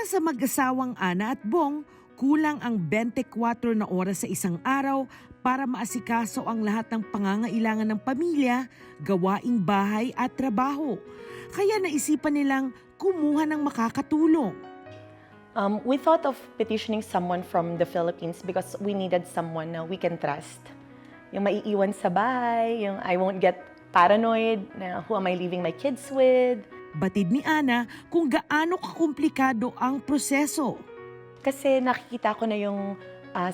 sa mag-asawang Ana at Bong, kulang ang 24 na oras sa isang araw para maasikaso ang lahat ng pangangailangan ng pamilya, gawaing bahay at trabaho. Kaya naisipan nilang kumuha ng makakatulong. We thought of petitioning someone from the Philippines because we needed someone na we can trust. Yung maiiwan sa bahay, yung I won't get paranoid na who am I leaving my kids with. Batid ni Ana kung gaano kakomplikado ang proseso. Kasi nakikita ko na yung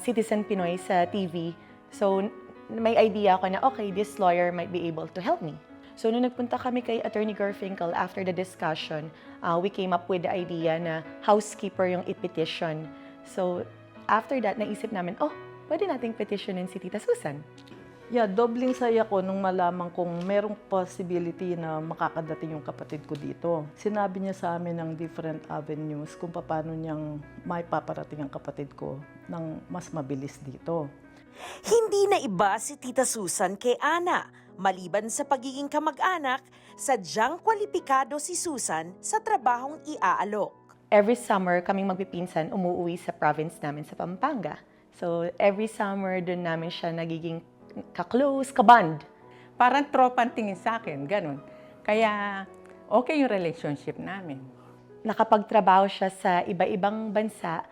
Citizen Pinoy sa TV. So may idea ako na okay, this lawyer might be able to help me. So nung nagpunta kami kay Attorney Gurfinkel after the discussion, we came up with the idea na housekeeper yung i-petition. So after that, naisip namin, pwede nating petitionin si Tita Susan. Yeah, dobling saya ko nung malaman kong merong possibility na makakadating yung kapatid ko dito. Sinabi niya sa amin ng different avenues kung paano niyang may paparating ang kapatid ko ng mas mabilis dito. Hindi na iba si Tita Susan kay Ana. Maliban sa pagiging kamag-anak, sadyang kwalipikado si Susan sa trabahong iaalok. Every summer, kaming magpipinsan, umuwi sa province namin sa Pampanga. So every summer, doon namin siya nagiging ka-close, ka-bond. Parang tropa ang tingin sa akin, ganun. Kaya okay yung relationship namin. Nakapagtrabaho siya sa iba-ibang bansa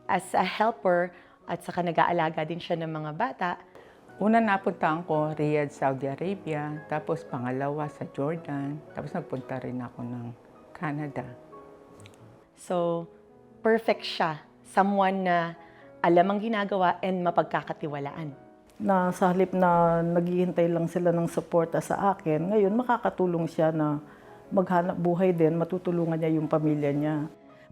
as a helper at saka nag-aalaga din siya ng mga bata. Una napuntahan ko Riyadh, Saudi Arabia, tapos pangalawa sa Jordan, tapos nagpunta rin ako ng Canada. So, perfect siya. Someone na alam ang ginagawa and mapagkakatiwalaan. Na sa halip na naghihintay lang sila ng suporta sa akin, ngayon makakatulong siya na maghanap buhay din, matutulungan niya yung pamilya niya.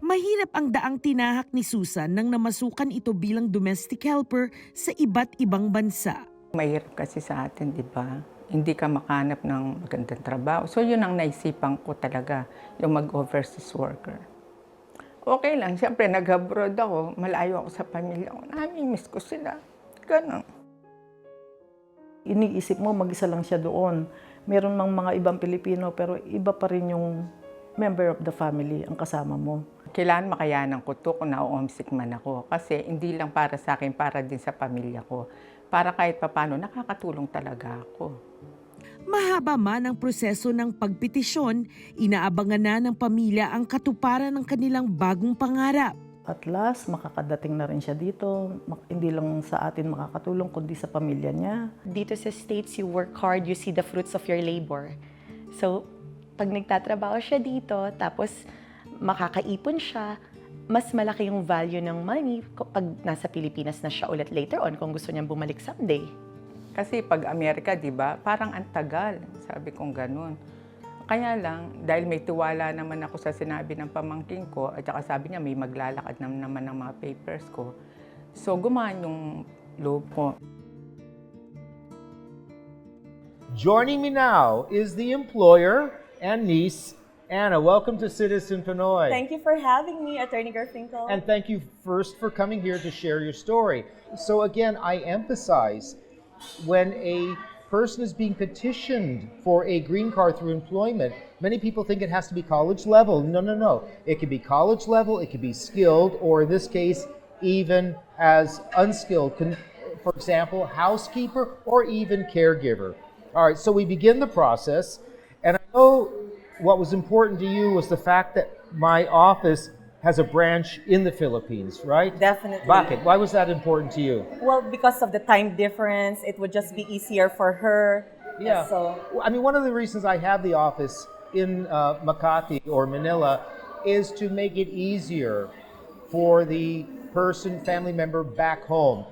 Mahirap ang daang tinahak ni Susan nang namasukan ito bilang domestic helper sa iba't ibang bansa. Mahirap kasi sa atin, di ba? Hindi ka makahanap ng magandang trabaho. So yun ang naisipan ko talaga, yung mag-overseas worker. Okay lang, siyempre nag-abroad ako, malayo ako sa pamilya ko. Nami-miss ko sila. Ganun. Iniisip mo, mag-isa lang siya doon. Meron mang mga ibang Pilipino, pero iba pa rin yung member of the family ang kasama mo. Kailangan makayanan ko to kung na-homesick man ako. Kasi hindi lang para sa akin, para din sa pamilya ko. Para kahit papano, nakakatulong talaga ako. Mahaba man ang proseso ng pagpetisyon, inaabangan na ng pamilya ang katuparan ng kanilang bagong pangarap. At last, makakadating na rin siya dito. Hindi lang sa atin makakatulong, kundi sa pamilya niya. Dito sa States, you work hard, you see the fruits of your labor. So, pag nagtatrabaho siya dito, tapos makakaipon siya, mas malaki yung value ng money pag nasa Pilipinas na siya ulit later on kung gusto niyang bumalik someday. Kasi pag Amerika, di ba, parang antagal. Sabi kong ganun. Kaya lang, dahil may tiwala naman ako sa sinabi ng pamangking ko, at saka sabi niya may maglalakad naman ng mga papers ko. So, gumaan yung loob ko. Joining me now is the employer and niece, Anna. Welcome to Citizen Pinoy. Thank you for having me, Attorney Gurfinkel. And thank you first for coming here to share your story. So again, I emphasize when a person is being petitioned for a green card through employment, many people think it has to be college level. No, no, no. It could be college level, it could be skilled, or in this case, even as unskilled. For example, housekeeper or even caregiver. All right, so we begin the process, and I know what was important to you was the fact that my office has a branch in the Philippines, right? Definitely. Bakit? Why was that important to you? Well, because of the time difference, it would just be easier for her. Yeah. So, I mean, one of the reasons I have the office in Makati or Manila is to make it easier for the person, family member back home.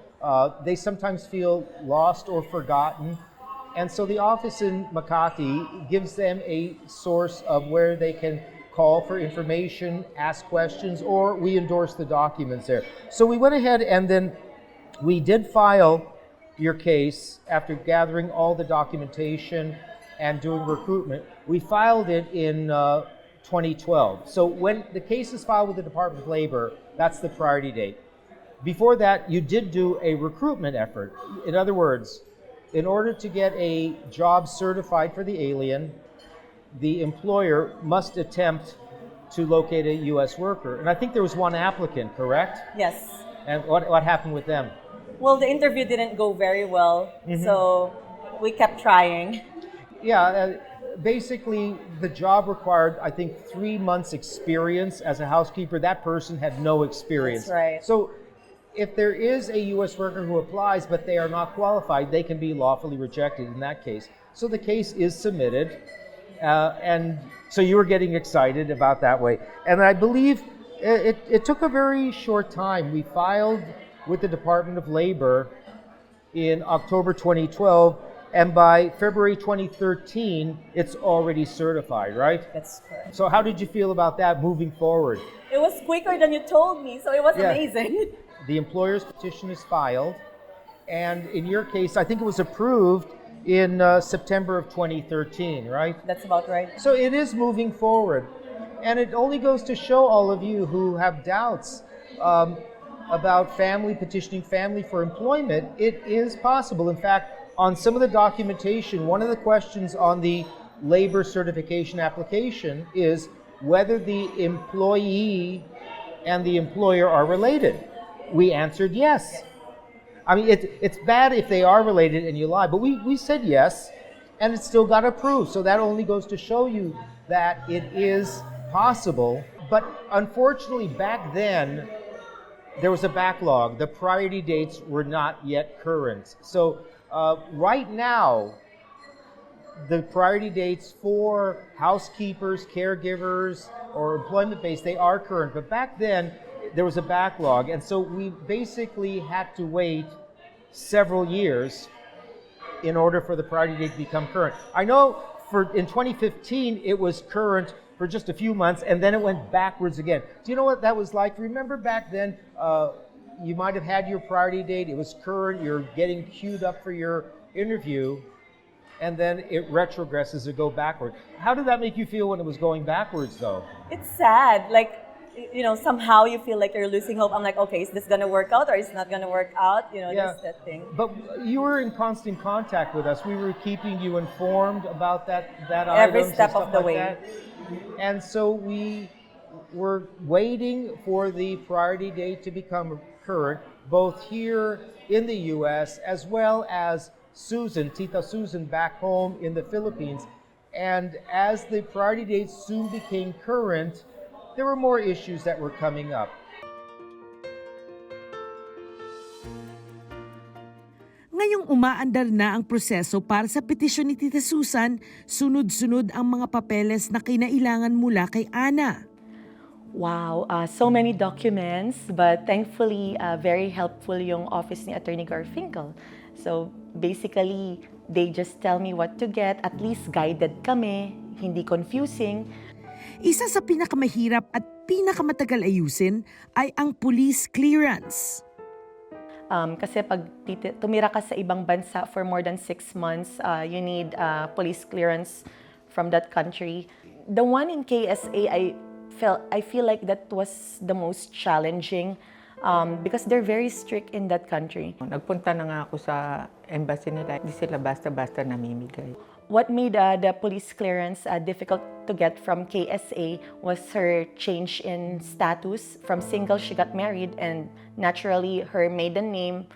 They sometimes feel lost or forgotten. And so the office in Makati gives them a source of where they can call for information, ask questions, or we endorse the documents there. So we went ahead and then we did file your case after gathering all the documentation and doing recruitment. We filed it in 2012. So when the case is filed with the Department of Labor, that's the priority date. Before that, you did do a recruitment effort. In other words, in order to get a job certified for the alien, the employer must attempt to locate a U.S. worker. And I think there was one applicant, correct? Yes. And what happened with them? Well, the interview didn't go very well, so we kept trying. Yeah, basically the job required, I think, 3 months experience as a housekeeper. That person had no experience. That's right. So if there is a U.S. worker who applies but they are not qualified, they can be lawfully rejected in that case. So the case is submitted, and so you were getting excited about that way. And I believe it took a very short time. We filed with the Department of Labor in October 2012, and by February 2013, it's already certified, right? That's correct. So how did you feel about that moving forward? It was quicker than you told me, so it was Yeah. amazing. The employer's petition is filed, and in your case, I think it was approved in September of 2013, right? That's about right. So it is moving forward, and it only goes to show all of you who have doubts about petitioning family for employment, it is possible. In fact, on some of the documentation, one of the questions on the labor certification application is whether the employee and the employer are related. We answered yes. I mean, it's bad if they are related and you lie, but we said yes, and it still got approved. So that only goes to show you that it is possible. But unfortunately, back then, there was a backlog. The priority dates were not yet current. So right now, the priority dates for housekeepers, caregivers, or employment-based, they are current. But back then, there was a backlog. And so we basically had to wait several years in order for the priority date to become current. I know in 2015, it was current for just a few months, and then it went backwards again. Do you know what that was like? Remember back then, you might have had your priority date, it was current, you're getting queued up for your interview, and then it retrogresses to go backward. How did that make you feel when it was going backwards, though? It's sad. Like, you know, somehow you feel like you're losing hope. I'm like, okay, is this gonna work out or is it not gonna work out? You know, Yeah. just that thing. But you were in constant contact with us. We were keeping you informed about that Every items and step stuff of the like way. that. And so we were waiting for the priority date to become current, both here in the U.S. as well as Tita Susan back home in the Philippines. And as the priority date soon became current, there were more issues that were coming up. Ngayong umaandar na ang proseso para sa petisyon ni Tita Susan, sunod-sunod ang mga papeles na kinailangan mula kay Ana. Wow, so many documents, but thankfully, very helpful yung office ni Attorney Gurfinkel. So basically, they just tell me what to get, at least guided kami, hindi confusing. Isa sa pinakamahirap at pinakamatagal ayusin ay ang police clearance. Kasi pag tumira ka sa ibang bansa for more than 6 months, you need police clearance from that country. The one in KSA, I feel like that was the most challenging because they're very strict in that country. Nagpunta na nga ako sa embassy nila, hindi sila basta-basta namimigay. What made the police clearance difficult to get from KSA was her change in status. From single, she got married, and naturally, her maiden name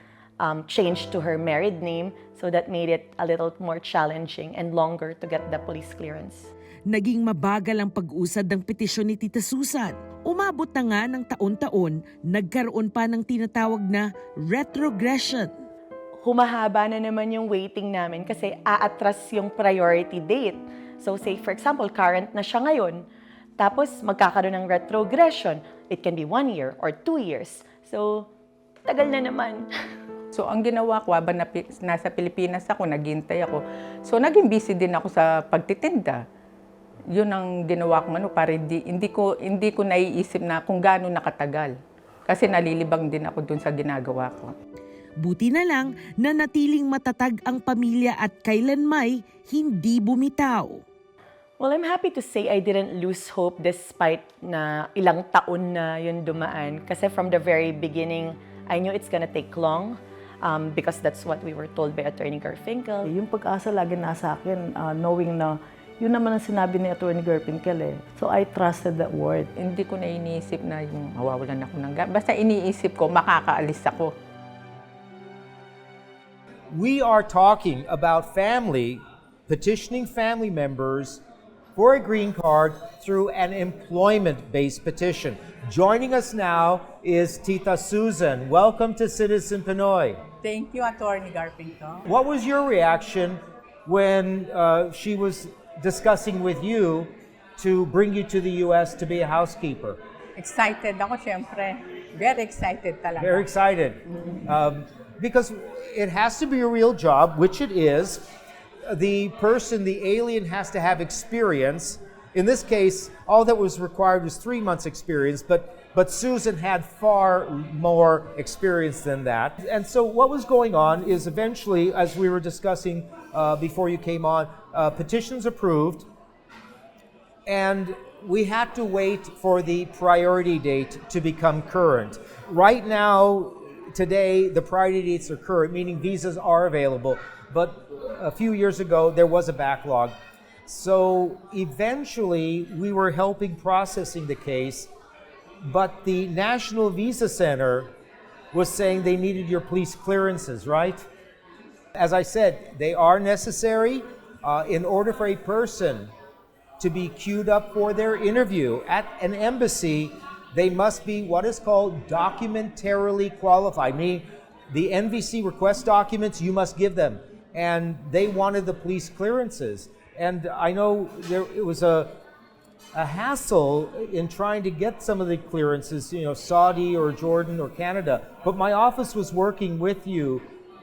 changed to her married name, so that made it a little more challenging and longer to get the police clearance. Naging mabagal ang pag-usad ng petisyon ni Tita Susan. Umabot na nga ng taon-taon, nagkaroon pa ng tinatawag na retrogression. Humahaba na naman yung waiting namin kasi aatras yung priority date. So say, for example, current na siya ngayon, tapos magkakaroon ng retrogression. It can be 1 year or 2 years. So, tagal na naman. So ang ginawa ko, habang nasa Pilipinas ako, naghintay ako. So naging busy din ako sa pagtitinda. Yun ang ginawa ko para hindi ko naiisip na kung gaano nakatagal. Kasi nalilibang din ako dun sa ginagawa ko. Buti na lang na natiling matatag ang pamilya at kailanmay hindi bumitaw. Well, I'm happy to say I didn't lose hope despite na ilang taon na yun dumaan. Kasi from the very beginning, I knew it's gonna take long because that's what we were told by Attorney Gurfinkel. Yung pag-asa lagi nasa akin, knowing na Yun naman ang sinabi ni Attorney Gurfinkel eh. So I trusted that word. Hindi ko na iniisip na yung mawawalan ako ng gamit. Basta iniisip ko, makakaalis ako. We are talking about family, petitioning family members for a green card through an employment-based petition. Joining us now is Tita Susan. Welcome to Citizen Pinoy. Thank you, Attorney Gurfinkel. What was your reaction when she was discussing with you to bring you to the U.S. to be a housekeeper? Excited ako, syempre. Very excited talaga. Very excited. Because it has to be a real job, which it is. The person, the alien, has to have experience. In this case, all that was required was 3 months experience, but Susan had far more experience than that. And so what was going on is eventually, as we were discussing before you came on, petitions approved, and we had to wait for the priority date to become current. Right now, today, the priority dates are current, meaning visas are available, but a few years ago, there was a backlog. So eventually, we were helping processing the case, but the National Visa Center was saying they needed your police clearances, right? As I said, they are necessary in order for a person to be queued up for their interview at an embassy. They must be what is called documentarily qualified, meaning the NVC request documents, you must give them. And they wanted the police clearances. And I know it was a hassle in trying to get some of the clearances, Saudi or Jordan or Canada. But my office was working with you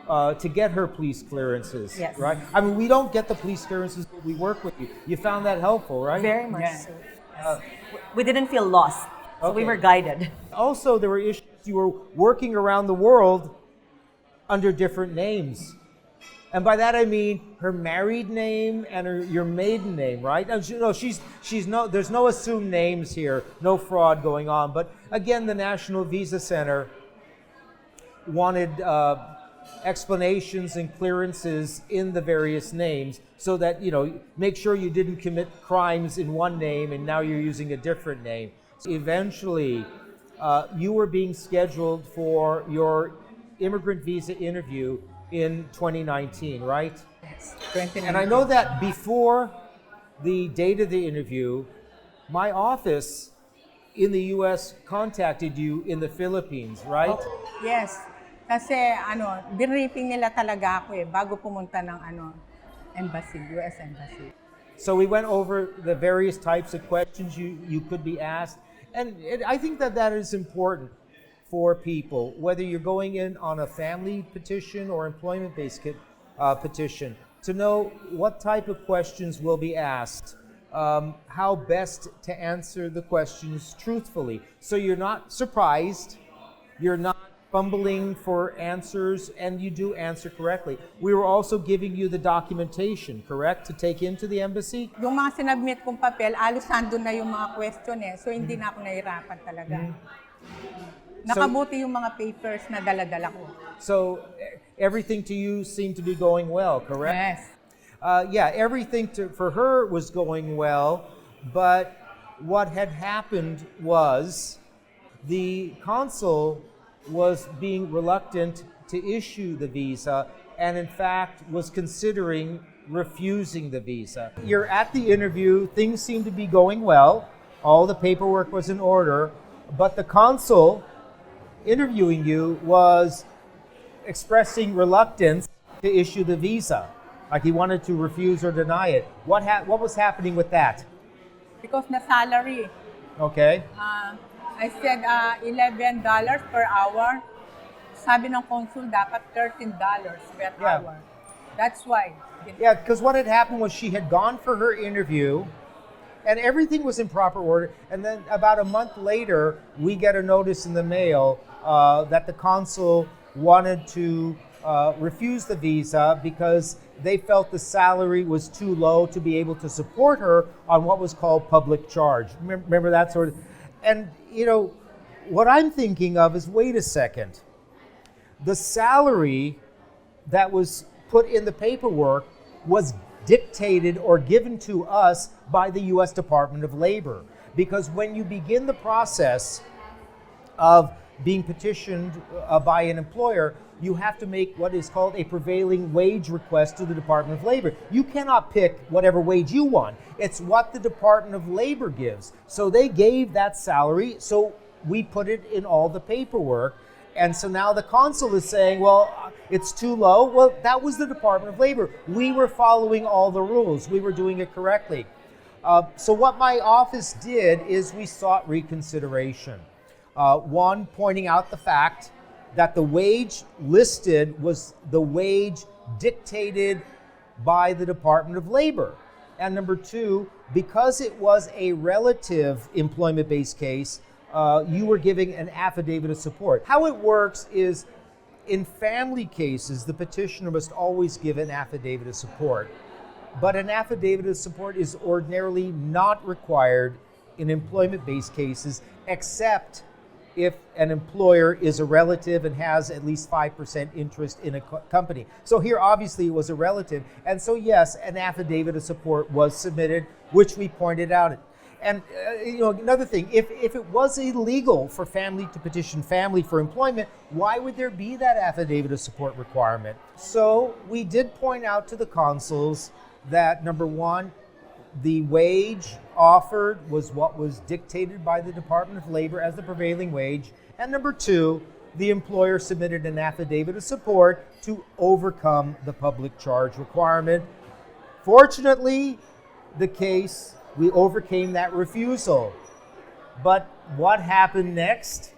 to get her police clearances, Yes. right? I mean, we don't get the police clearances, but we work with you. You found that helpful, right? Very much Yeah. so. Yes. We didn't feel lost, so we Okay. were guided. Also, there were issues. You were working around the world under different names. And by that I mean her married name and your maiden name, right? No, there's no assumed names here, no fraud going on. But again, the National Visa Center wanted explanations and clearances in the various names so that, make sure you didn't commit crimes in one name and now you're using a different name. So eventually, you were being scheduled for your immigrant visa interview in 2019, right? Yes, 2019. And I know that before the date of the interview, my office in the US contacted you in the Philippines, right? Yes. Kasi briefing nila talaga ako bago pumunta ng embassy, US embassy. So we went over the various types of questions you could be asked. And I think that is important for people, whether you're going in on a family petition or employment-based petition, to know what type of questions will be asked, how best to answer the questions truthfully. So you're not surprised, you're not fumbling for answers, and you do answer correctly. We were also giving you the documentation, correct, to take into the embassy? Yung mga sinabmit kong papel, alos nandun na yung mga question so hindi na ako nahirapan talaga. Nakabuti yung mga papers na dala-dala ko. So everything to you seemed to be going well, correct? Yes. Everything for her was going well, but what had happened was the consul was being reluctant to issue the visa and in fact was considering refusing the visa. You're at the interview, things seem to be going well, all the paperwork was in order, but the consul interviewing you was expressing reluctance to issue the visa, like he wanted to refuse or deny it. What was happening with that? Because na salary. Okay. I said $11 per hour. Sabi ng consul dapat $13 per hour. That's why. Yeah, because what had happened was she had gone for her interview and everything was in proper order. And then about a month later, we get a notice in the mail that the consul wanted to refuse the visa because they felt the salary was too low to be able to support her on what was called public charge. Remember that sort of? And, what I'm thinking of is, wait a second. The salary that was put in the paperwork was dictated or given to us by the U.S. Department of Labor. Because when you begin the process of being petitioned by an employer, you have to make what is called a prevailing wage request to the Department of Labor. You cannot pick whatever wage you want. It's what the Department of Labor gives. So they gave that salary, so we put it in all the paperwork. And so now the consul is saying, well, it's too low. Well, that was the Department of Labor. We were following all the rules. We were doing it correctly. So what my office did is we sought reconsideration. One, pointing out the fact that the wage listed was the wage dictated by the Department of Labor. And number two, because it was a relative employment-based case, you were giving an affidavit of support. How it works is, in family cases, the petitioner must always give an affidavit of support. But an affidavit of support is ordinarily not required in employment-based cases, except if an employer is a relative and has at least 5% interest in a company. So here, obviously, it was a relative. And so, yes, an affidavit of support was submitted, which we pointed out. And another thing, if it was illegal for family to petition family for employment, why would there be that affidavit of support requirement? So we did point out to the consuls that, number one, the wage offered was what was dictated by the Department of Labor as the prevailing wage. And number two, the employer submitted an affidavit of support to overcome the public charge requirement. Fortunately, we overcame that refusal. But what happened next?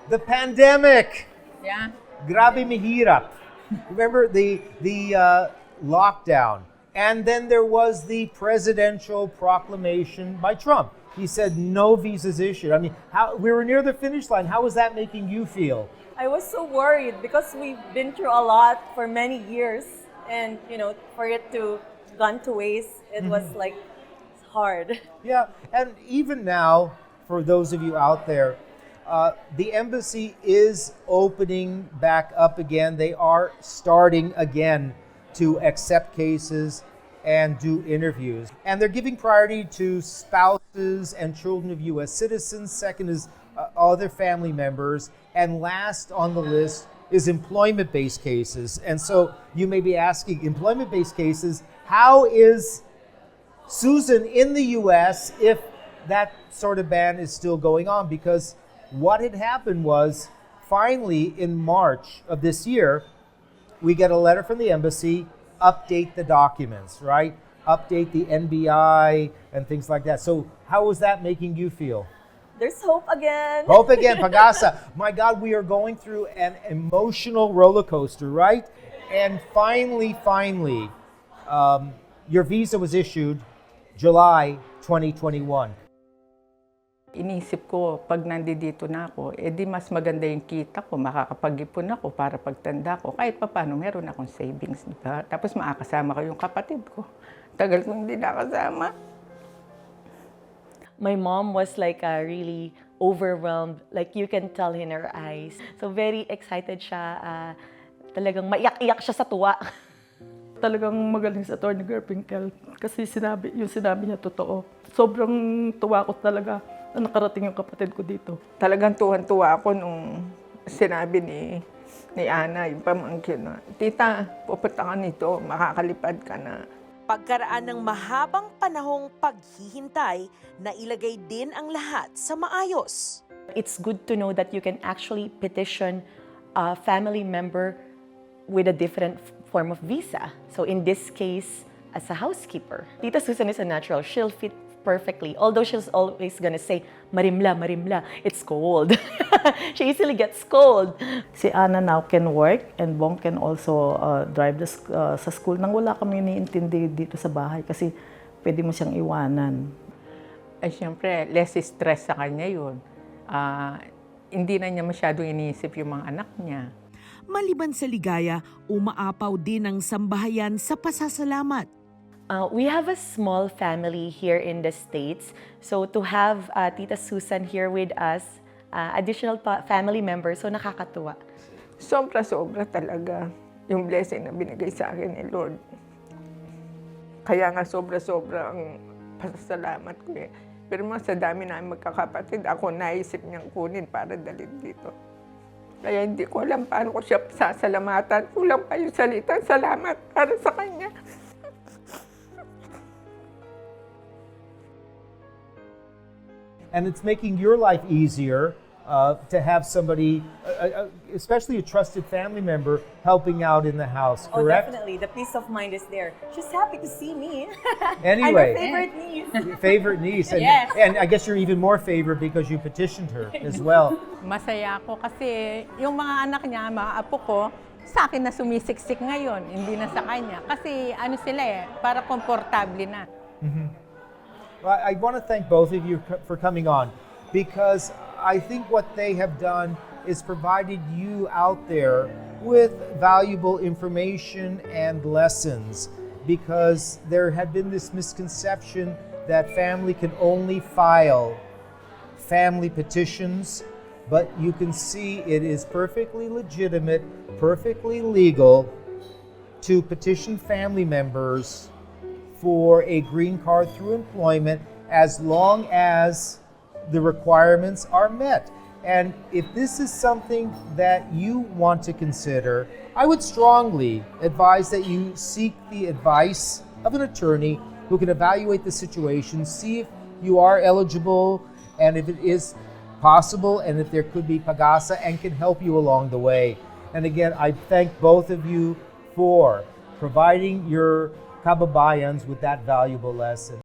The pandemic. Yeah. Grabe mahirap. Remember the lockdown. And then there was the presidential proclamation by Trump. He said no visas issued. I mean, we were near the finish line. How was that making you feel? I was so worried because we've been through a lot for many years, and for it to gone to waste, it was like hard. Yeah, and even now, for those of you out there, the embassy is opening back up again. They are starting again to accept cases and do interviews. And they're giving priority to spouses and children of U.S. citizens. Second is other family members. And last on the list is employment-based cases. And so you may be asking, employment-based cases, how is Susan in the U.S. if that sort of ban is still going on? Because what had happened was, finally in March of this year, we get a letter from the embassy, update the documents, right? Update the NBI and things like that. So how was that making you feel? There's hope again. Hope again, Pagasa. My God, we are going through an emotional roller coaster, right? And finally, your visa was issued July 2021. Inisip ko, pag nandito na ako, di mas maganda yung kita ko, makakapag-ipon ako para pagtanda ko. Kahit pa paano, meron akong savings, di ba? Tapos makakasama ko yung kapatid ko. Tagal kong hindi nakasama. My mom was like really overwhelmed. Like you can tell in her eyes. So very excited siya. Talagang maiyak-iyak siya sa tuwa. Talagang magaling sa Attorney Gurfinkel kasi yung sinabi niya totoo. Sobrang tuwa ko talaga na nakarating yung kapatid ko dito. Talagang tuwan-tuwa ako nung sinabi ni Ana, yung pamangkin na, Tita, pupunta ka nito, makakalipad ka na. Pagkaraan ng mahabang panahong paghihintay, nailagay din ang lahat sa maayos. It's good to know that you can actually petition a family member with a different form of visa. So in this case, as a housekeeper. Tita Susan is a natural. She'll fit perfectly. Although she's always gonna say, marimla, marimla, it's cold. She easily gets cold. Si Ana now can work and Bong can also drive sa school nang wala kami iniintindi dito sa bahay kasi pwede mo siyang iwanan. Ay, siyempre, less stress sa kanya yun. Hindi na niya masyadong iniisip yung mga anak niya. Maliban sa ligaya, umaapaw din ang sambahayan sa pasasalamat. We have a small family here in the States. So to have Tita Susan here with us, additional family members, so nakakatuwa. Sobra-sobra talaga yung blessing na binigay sa akin ni Lord. Kaya nga sobra-sobra ang pasasalamat ko eh. Pero mga sa dami namin magkakapatid, ako naisip niyang kunin para dalhin dito. Kaya hindi ko alam paano ko siya sasalamatan. Kulang pa yung salita, salamat para sa kanya. And it's making your life easier to have somebody, especially a trusted family member, helping out in the house, Oh, correct? definitely. The peace of mind is there. She's happy to see me. Anyway. I'm her favorite niece. Your favorite niece. And, Yes. and I guess you're even more favorite because you petitioned her as well. Masaya ako kasi yung mga anak niya, mga apo ko, sa akin na sumisiksik ngayon, hindi na sa kanya. Kasi ano sila eh, para komportable na. Well, I want to thank both of you for coming on because I think what they have done is provided you out there with valuable information and lessons because there had been this misconception that family can only file family petitions, but you can see it is perfectly legitimate, perfectly legal to petition family members for a green card through employment as long as the requirements are met. And if this is something that you want to consider, I would strongly advise that you seek the advice of an attorney who can evaluate the situation, see if you are eligible and if it is possible and if there could be pagasa and can help you along the way. And again, I thank both of you for providing your kababayans with that valuable lesson.